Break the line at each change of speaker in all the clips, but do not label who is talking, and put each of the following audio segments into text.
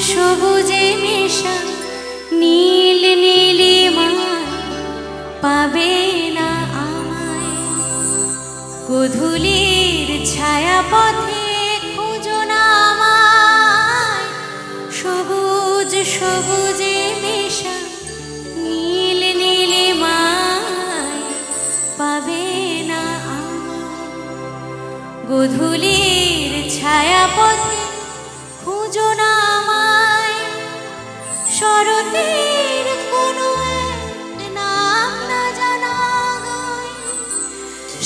সবুজে মেশা নীল নীলিমায় পাবে না আমায়। গোধূলির ছায়া পথে খোঁজো না আমায়। সবুজ সবুজে মেশা নীল নীলিমায় পাবে না আমায়। গোধূলির ছায়া পথে খোঁজো না আমায়। শরতের কোনো এক নাম না জানা গায়,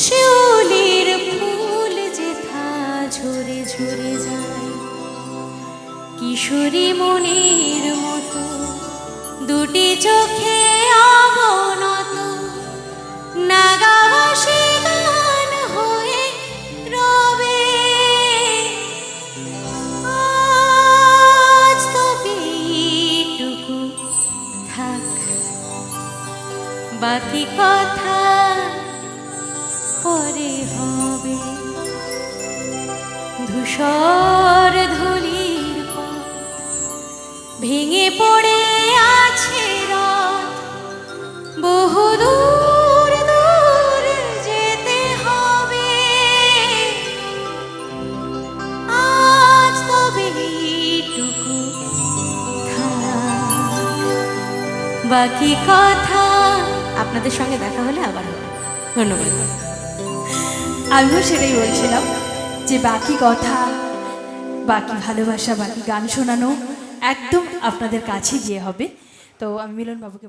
শিউলির ফুল যেথা ঝরে ঝরে যায়। কিশোরী মনির মতো দুটি চোখে অবনত, নাগাবাসী গান হয়ে রবে। আজ তবে এইটুকু থাক, বাকি কথা পরে হবে। ধূসর ধূলির পথ ভেঙে পড়ে আছে রথ, বহুদূর দূর যেতে হবে। আজ তবে এইটুকু থাক, বাকি কথা আপনাদের সঙ্গে দেখা হলে আবার হবে। ধন্যবাদ।
আমিও সেটাই বলছিলাম যে বাকি কথা, বাকি ভালোবাসা, বাকি গান শোনানো একদম আপনাদের কাছে গিয়ে হবে। তো আমি মিলন বাবুকে